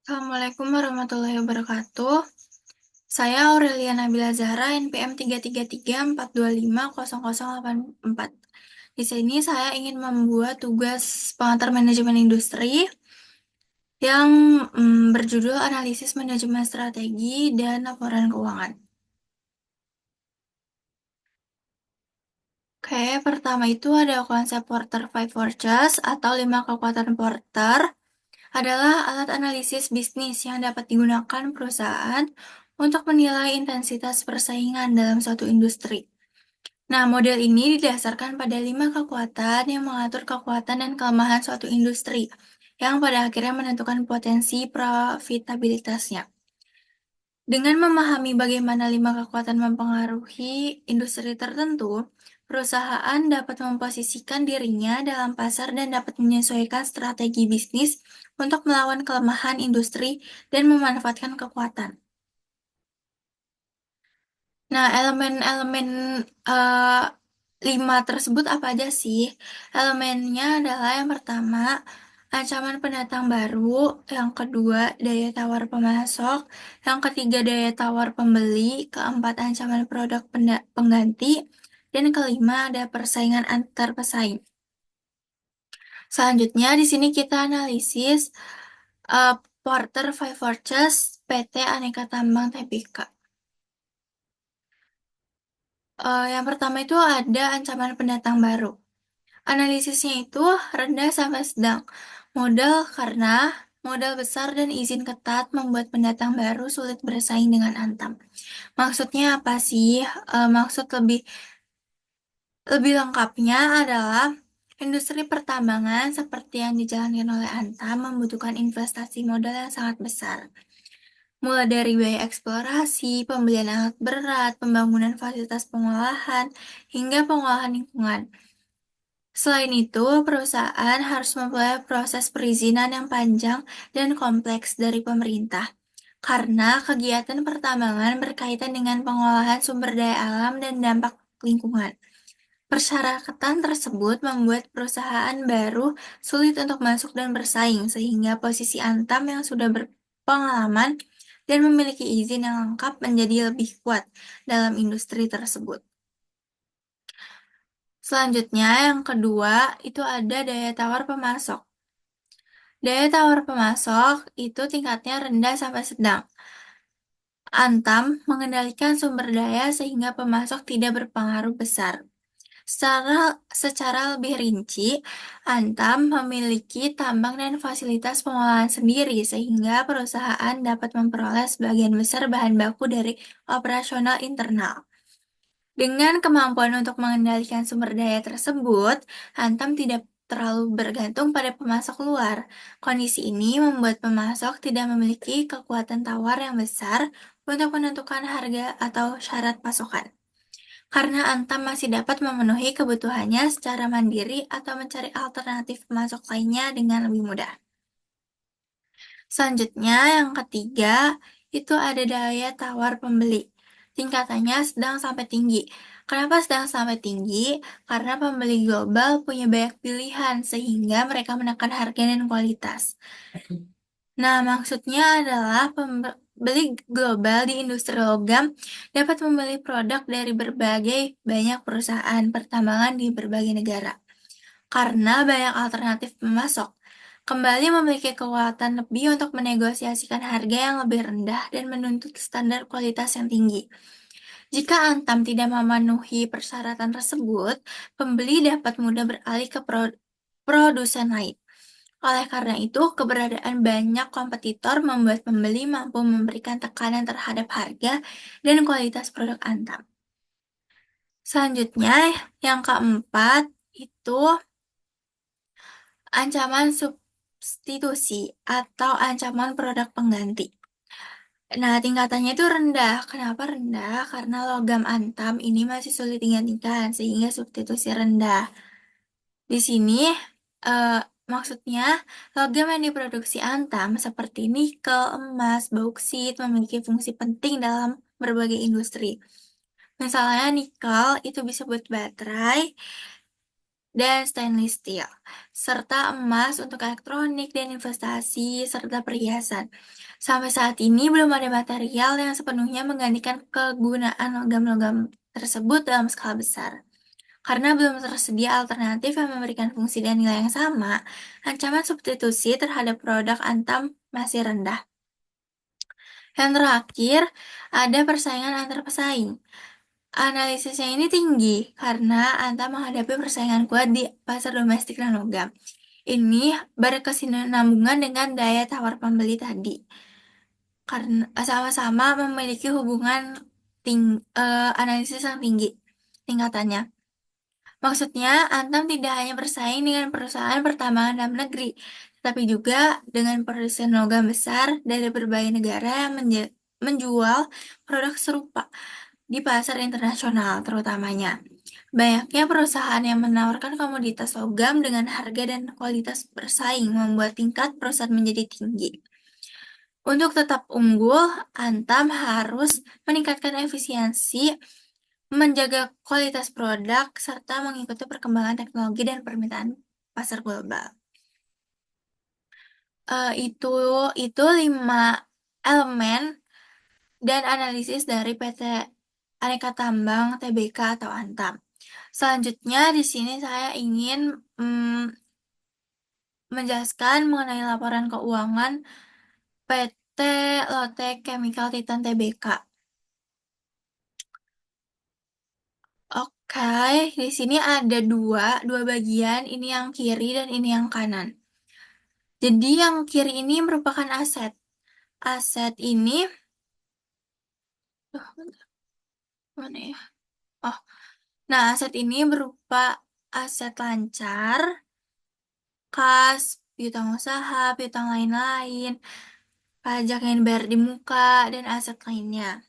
Assalamualaikum warahmatullahi wabarakatuh. Saya Aurelia Nabila Zahra, NPM 33342500084. Di sini saya ingin membuat tugas pengantar manajemen industri yang berjudul Analisis Manajemen Strategi dan Laporan Keuangan. Oke, pertama itu ada konsep Porter Five Forces atau 5 kekuatan Porter adalah alat analisis bisnis yang dapat digunakan perusahaan untuk menilai intensitas persaingan dalam suatu industri. Nah, model ini didasarkan pada 5 kekuatan yang mengatur kekuatan dan kelemahan suatu industri, yang pada akhirnya menentukan potensi profitabilitasnya. Dengan memahami bagaimana 5 kekuatan mempengaruhi industri tertentu, perusahaan dapat memposisikan dirinya dalam pasar dan dapat menyesuaikan strategi bisnis untuk melawan kelemahan industri dan memanfaatkan kekuatan. Nah, elemen-elemen eh, 5 tersebut apa aja sih? Elemennya adalah yang pertama, ancaman pendatang baru, yang kedua, daya tawar pemasok, yang ketiga, daya tawar pembeli, keempat, ancaman produk pengganti, dan kelima, ada persaingan antar pesaing. Selanjutnya, di sini kita analisis eh, Porter Five Forces PT Aneka Tambang Tbk. Yang pertama itu ada ancaman pendatang baru. Analisisnya itu rendah sampai sedang. Karena modal besar dan izin ketat membuat pendatang baru sulit bersaing dengan Antam. Maksudnya apa sih? Maksud lebih lengkapnya adalah industri pertambangan seperti yang dijalankan oleh Antam membutuhkan investasi modal yang sangat besar. Mulai dari biaya eksplorasi, pembelian alat berat, pembangunan fasilitas pengolahan, hingga pengolahan lingkungan. Selain itu, perusahaan harus memulai proses perizinan yang panjang dan kompleks dari pemerintah, karena kegiatan pertambangan berkaitan dengan pengolahan sumber daya alam dan dampak lingkungan. Persyaratan tersebut membuat perusahaan baru sulit untuk masuk dan bersaing, sehingga posisi Antam yang sudah berpengalaman dan memiliki izin yang lengkap menjadi lebih kuat dalam industri tersebut. Selanjutnya, yang kedua, itu ada daya tawar pemasok. Daya tawar pemasok itu tingkatnya rendah sampai sedang. Antam mengendalikan sumber daya sehingga pemasok tidak berpengaruh besar. Secara lebih rinci, Antam memiliki tambang dan fasilitas pengolahan sendiri sehingga perusahaan dapat memperoleh sebagian besar bahan baku dari operasional internal. Dengan kemampuan untuk mengendalikan sumber daya tersebut, Antam tidak terlalu bergantung pada pemasok luar. Kondisi ini membuat pemasok tidak memiliki kekuatan tawar yang besar untuk menentukan harga atau syarat pasokan. Karena Antam masih dapat memenuhi kebutuhannya secara mandiri atau mencari alternatif pemasok lainnya dengan lebih mudah. Selanjutnya, yang ketiga, itu ada daya tawar pembeli. Tingkatannya sedang sampai tinggi. Kenapa sedang sampai tinggi? Karena pembeli global punya banyak pilihan, sehingga mereka menekan harga dan kualitas. Nah, maksudnya adalah pembeli global di industri logam dapat membeli produk dari berbagai banyak perusahaan pertambangan di berbagai negara. Karena banyak alternatif pemasok, kembali memiliki kekuatan lebih untuk menegosiasikan harga yang lebih rendah dan menuntut standar kualitas yang tinggi. Jika Antam tidak memenuhi persyaratan tersebut, pembeli dapat mudah beralih ke produsen lain. Oleh karena itu, keberadaan banyak kompetitor membuat pembeli mampu memberikan tekanan terhadap harga dan kualitas produk Antam. Selanjutnya, yang keempat itu ancaman substitusi atau ancaman produk pengganti. Nah, tingkatannya itu rendah. Kenapa rendah? Karena logam Antam ini masih sulit digantikan, sehingga substitusi rendah. Di sini, eh, maksudnya, logam yang diproduksi Antam seperti nikel, emas, bauksit memiliki fungsi penting dalam berbagai industri. Misalnya nikel itu bisa buat baterai, dan stainless steel, serta emas untuk elektronik dan investasi, serta perhiasan. Sampai saat ini belum ada material yang sepenuhnya menggantikan kegunaan logam-logam tersebut dalam skala besar. Karena belum tersedia alternatif yang memberikan fungsi dan nilai yang sama, ancaman substitusi terhadap produk Antam masih rendah. Yang terakhir, ada persaingan antar pesaing. Analisisnya ini tinggi karena Antam menghadapi persaingan kuat di pasar domestik dan logam. Ini berkesinambungan dengan daya tawar pembeli tadi. Karena sama-sama memiliki hubungan analisis yang tinggi tingkatannya. Maksudnya, Antam tidak hanya bersaing dengan perusahaan pertambangan dalam negeri, tetapi juga dengan produsen logam besar dari berbagai negara yang menjual produk serupa di pasar internasional terutamanya. Banyaknya perusahaan yang menawarkan komoditas logam dengan harga dan kualitas bersaing membuat tingkat perusahaan menjadi tinggi. Untuk tetap unggul, Antam harus meningkatkan efisiensi, menjaga kualitas produk, serta mengikuti perkembangan teknologi dan permintaan pasar global. Itu 5 elemen dan analisis dari PT Aneka Tambang Tbk atau Antam. Selanjutnya di sini saya ingin menjelaskan mengenai laporan keuangan PT Lotte Chemical Titan Tbk. Oke, di sini ada dua bagian, ini yang kiri dan ini yang kanan. Jadi yang kiri ini merupakan aset. Aset ini, bentar, mana ya? Oh, nah aset ini berupa aset lancar, kas, piutang usaha, piutang lain-lain, pajak yang dibayar di muka, dan aset lainnya.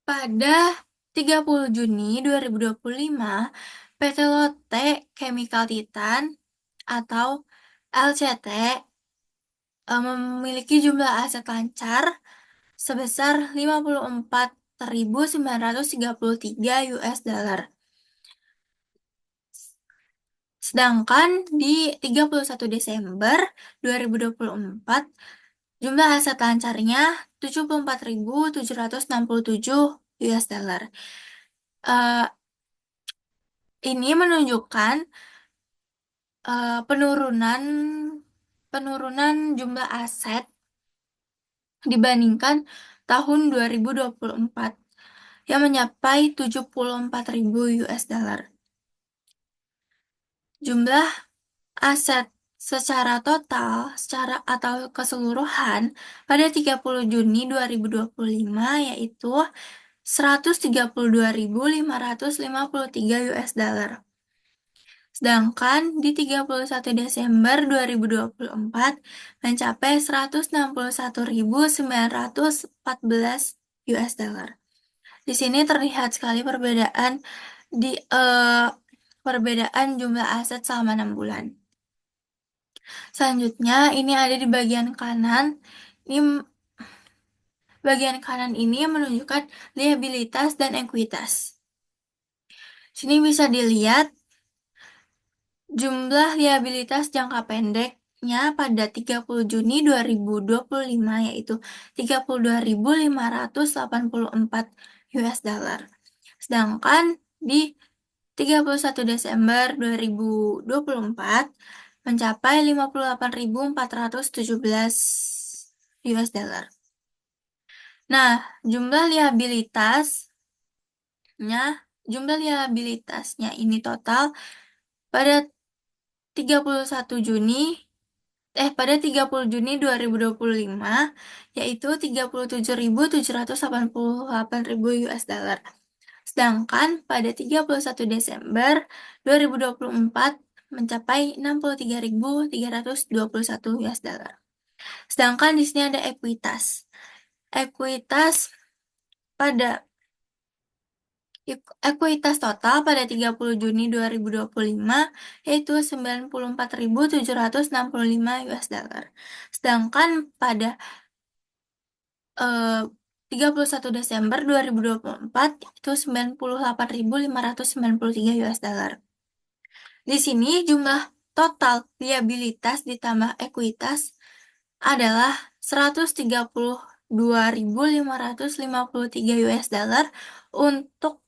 Pada 30 Juni 2025, PT Lotte Chemical Titan atau LCT memiliki jumlah aset lancar sebesar 54.933 US dollar. Sedangkan di 31 Desember 2024, jumlah aset lancarnya 74.767 US dollar. Ini menunjukkan penurunan jumlah aset dibandingkan tahun 2024 yang mencapai 74.000 US dollar. Jumlah aset secara total atau keseluruhan pada 30 Juni 2025 yaitu 132.553 US dollar. Sedangkan di 31 Desember 2024 mencapai 161.914 US dollar. Di sini terlihat sekali perbedaan jumlah aset selama 6 bulan. Selanjutnya, ini ada di bagian kanan. Bagian kanan ini menunjukkan liabilitas dan ekuitas. Sini bisa dilihat jumlah liabilitas jangka pendeknya pada 30 Juni 2025 yaitu 32.584 US dollar. Sedangkan di 31 Desember 2024 mencapai 58.417 US dollar. Nah, jumlah liabilitasnya ini total pada 30 Juni 2025 yaitu 37.788.000 US dollar. Sedangkan pada 31 Desember 2024 mencapai 63.321 US dollar. Sedangkan di sini ada ekuitas. Ekuitas total pada 30 Juni 2025 yaitu 94.765 US dollar. Sedangkan pada 31 Desember 2024 itu 98.593 US dollar. Di sini jumlah total liabilitas ditambah ekuitas adalah 132.553 US dollar untuk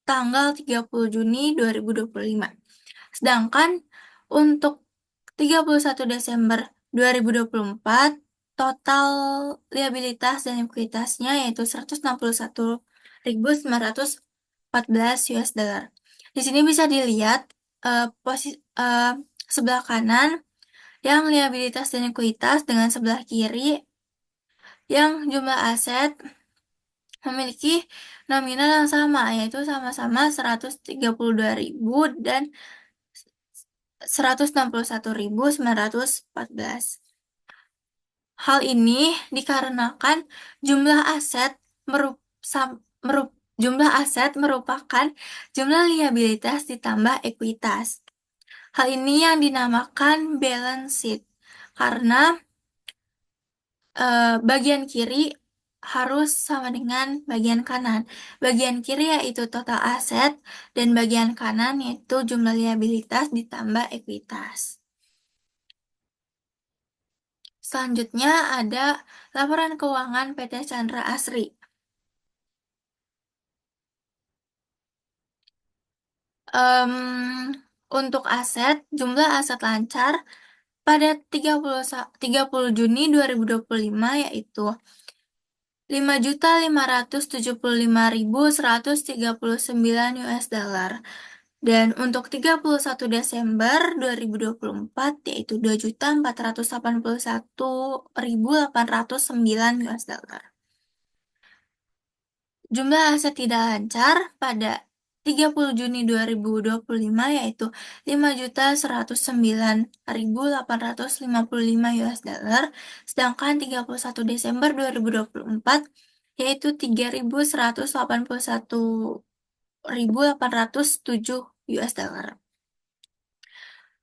tanggal 30 Juni 2025. Sedangkan untuk 31 Desember 2024, total liabilitas dan ekuitasnya yaitu 161.914 US dollar. Di sini bisa dilihat sebelah kanan yang liabilitas dan ekuitas dengan sebelah kiri yang jumlah aset memiliki nominal yang sama, yaitu sama-sama 132.000 dan 161.914. Hal ini dikarenakan jumlah aset merupakan jumlah liabilitas ditambah ekuitas. Hal ini yang dinamakan balance sheet, karena bagian kiri harus sama dengan bagian kanan. Bagian kiri yaitu total aset, dan bagian kanan yaitu jumlah liabilitas ditambah ekuitas. Selanjutnya ada laporan keuangan PT Chandra Asri. Untuk aset, jumlah aset lancar pada 30 Juni 2025 yaitu 5.575.139 US dollar. Dan untuk 31 Desember 2024 yaitu 2.481.809 US dollar. Jumlah aset tidak lancar pada 30 Juni 2025 yaitu 5.109.855 US dollar, sedangkan 31 Desember 2024 yaitu 3.181.807 US dollar.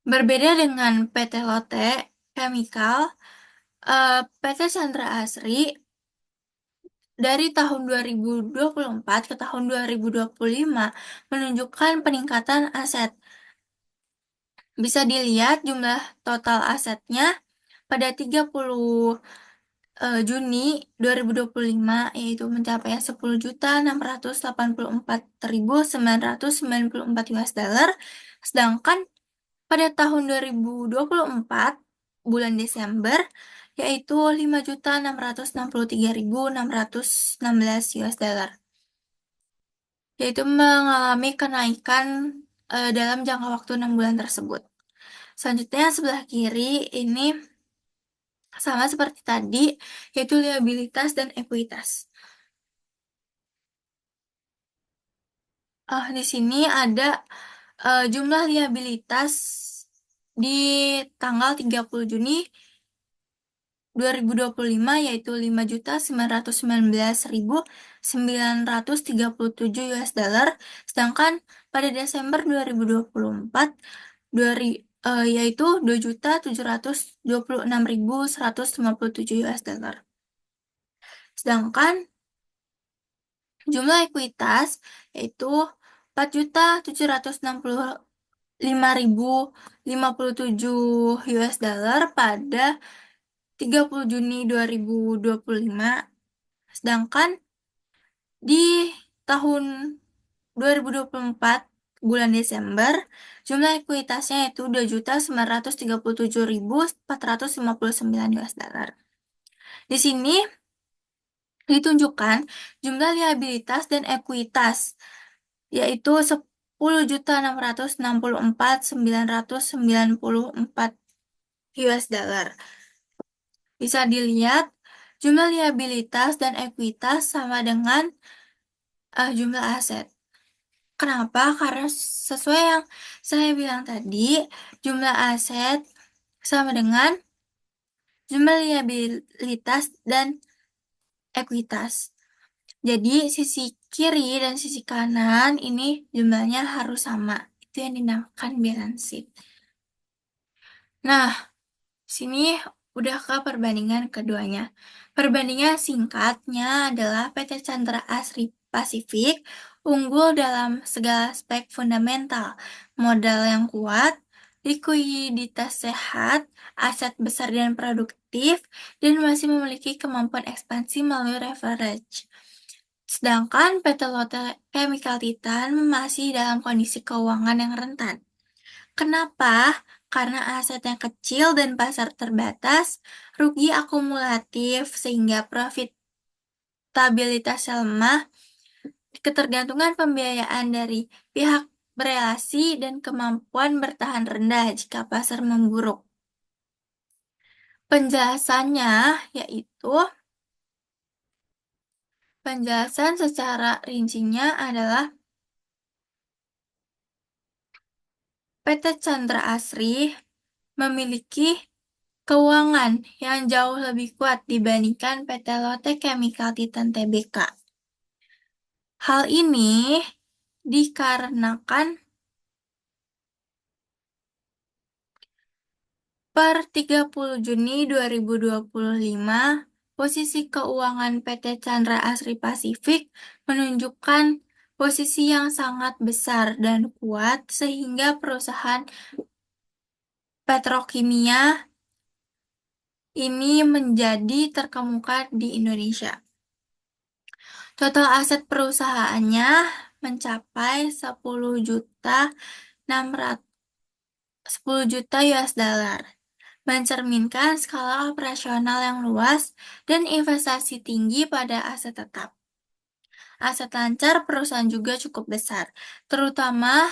Berbeda dengan PT Lotte Chemical, PT Chandra Asri dari tahun 2024 ke tahun 2025 menunjukkan peningkatan aset. Bisa dilihat jumlah total asetnya pada 30 Juni 2025 yaitu mencapai 10.684.994 US dollar, sedangkan pada tahun 2024 bulan Desember yaitu 5.663.616 US dollar, yaitu mengalami kenaikan dalam jangka waktu 6 bulan tersebut. Selanjutnya sebelah kiri ini sama seperti tadi, yaitu liabilitas dan ekuitas. Di sini ada jumlah liabilitas di tanggal 30 Juni 2025 yaitu 5.919.937 US dollar, sedangkan pada Desember 2024 yaitu 2.726.157 US dollar. Sedangkan jumlah ekuitas yaitu 4.765.057 US dollar pada 30 Juni 2025, sedangkan di tahun 2024 bulan Desember jumlah ekuitasnya yaitu 2.937.459 US dollar. Di sini ditunjukkan jumlah liabilitas dan ekuitas yaitu 10.664.994 US dollar. Bisa dilihat jumlah liabilitas dan ekuitas sama dengan jumlah aset. Kenapa? Karena sesuai yang saya bilang tadi, jumlah aset sama dengan jumlah liabilitas dan ekuitas. Jadi sisi kiri dan sisi kanan ini jumlahnya harus sama. Itu yang dinamakan balance sheet. Nah, sini udah ke perbandingan keduanya. Perbandingan singkatnya adalah PT Chandra Asri Pasifik unggul dalam segala aspek fundamental, modal yang kuat, likuiditas sehat, aset besar dan produktif, dan masih memiliki kemampuan ekspansi melalui leverage. Sedangkan PT Lotte Chemical Titan masih dalam kondisi keuangan yang rentan. Kenapa? Karena asetnya kecil dan pasar terbatas, rugi akumulatif sehingga profitabilitasnya lemah, ketergantungan pembiayaan dari pihak berelasi, dan kemampuan bertahan rendah jika pasar memburuk. Penjelasannya yaitu penjelasan secara rincinya adalah PT Chandra Asri memiliki keuangan yang jauh lebih kuat dibandingkan PT Lotte Chemical Titan Tbk. Hal ini dikarenakan per 30 Juni 2025, posisi keuangan PT Chandra Asri Pasifik menunjukkan posisi yang sangat besar dan kuat sehingga perusahaan petrokimia ini menjadi terkemuka di Indonesia. Total aset perusahaannya mencapai 10 juta US dollar, mencerminkan skala operasional yang luas dan investasi tinggi pada aset tetap. Aset lancar perusahaan juga cukup besar, terutama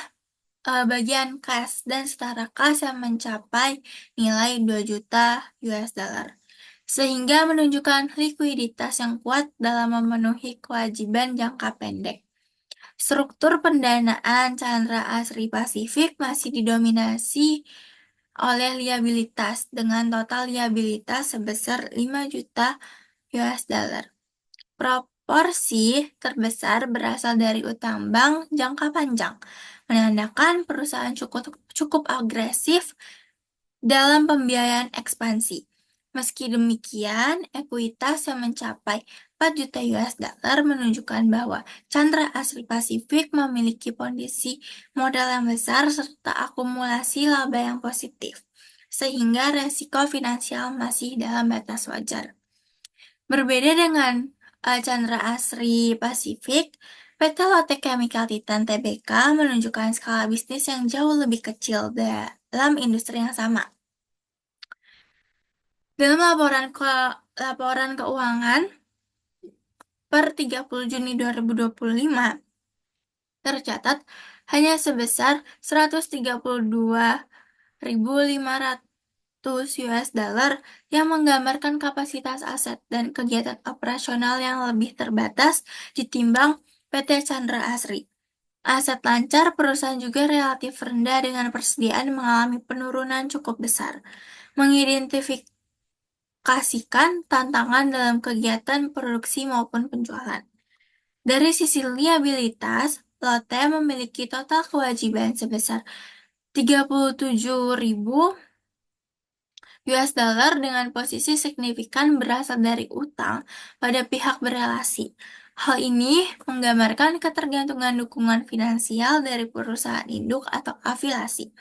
bagian kas dan setara kas yang mencapai nilai 2 juta US dollar, sehingga menunjukkan likuiditas yang kuat dalam memenuhi kewajiban jangka pendek. Struktur pendanaan Chandra Asri Pasifik masih didominasi oleh liabilitas dengan total liabilitas sebesar 5 juta US dollar. Proporsi terbesar berasal dari utang bank jangka panjang, menandakan perusahaan cukup agresif dalam pembiayaan ekspansi. Meski demikian, ekuitas yang mencapai 4 juta US dollar menunjukkan bahwa Chandra Asri Pasifik memiliki kondisi modal yang besar serta akumulasi laba yang positif, sehingga resiko finansial masih dalam batas wajar. Berbeda dengan Chandra Asri Pasifik, PT Lotte Chemical Titan Tbk menunjukkan skala bisnis yang jauh lebih kecil dalam industri yang sama. Dalam laporan keuangan per 30 Juni 2025, tercatat hanya sebesar 132.500 US dollar yang menggambarkan kapasitas aset dan kegiatan operasional yang lebih terbatas ditimbang PT Chandra Asri. Aset lancar perusahaan juga relatif rendah dengan persediaan mengalami penurunan cukup besar, mengidentifikasikan tantangan dalam kegiatan produksi maupun penjualan. Dari sisi liabilitas, Lotte memiliki total kewajiban sebesar 37.000 US dollar dengan posisi signifikan berasal dari utang pada pihak berelasi. Hal ini menggambarkan ketergantungan dukungan finansial dari perusahaan induk atau afiliasi.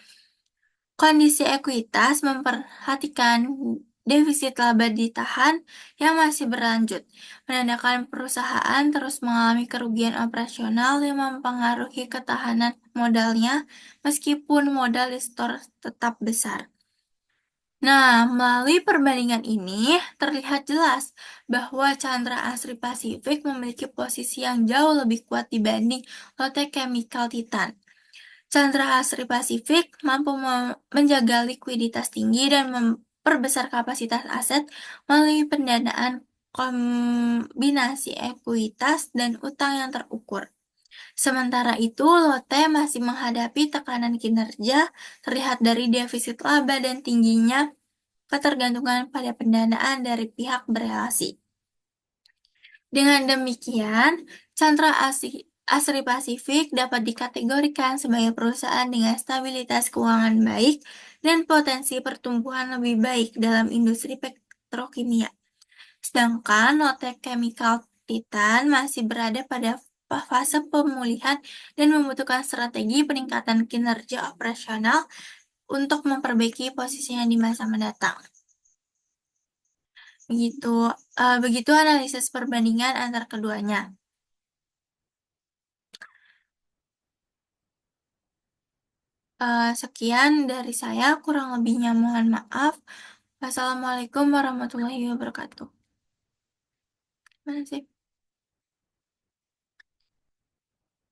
Kondisi ekuitas memperhatikan defisit laba ditahan yang masih berlanjut, menandakan perusahaan terus mengalami kerugian operasional yang mempengaruhi ketahanan modalnya meskipun modal di store tetap besar. Nah, melalui perbandingan ini, terlihat jelas bahwa Chandra Asri Pasifik memiliki posisi yang jauh lebih kuat dibanding Lotte Chemical Titan. Chandra Asri Pasifik mampu menjaga likuiditas tinggi dan memperbesar kapasitas aset melalui pendanaan kombinasi ekuitas dan utang yang terukur. Sementara itu, Lotte masih menghadapi tekanan kinerja terlihat dari defisit laba dan tingginya ketergantungan pada pendanaan dari pihak berelasi. Dengan demikian, Chandra Asri Pasifik dapat dikategorikan sebagai perusahaan dengan stabilitas keuangan baik dan potensi pertumbuhan lebih baik dalam industri petrokimia. Sedangkan Lotte Chemical Titan masih berada pada fase pemulihan dan membutuhkan strategi peningkatan kinerja operasional untuk memperbaiki posisinya di masa mendatang. Begitu analisis perbandingan antar keduanya. Sekian dari saya, kurang lebihnya mohon maaf. Wassalamualaikum warahmatullahi wabarakatuh. Mana sih?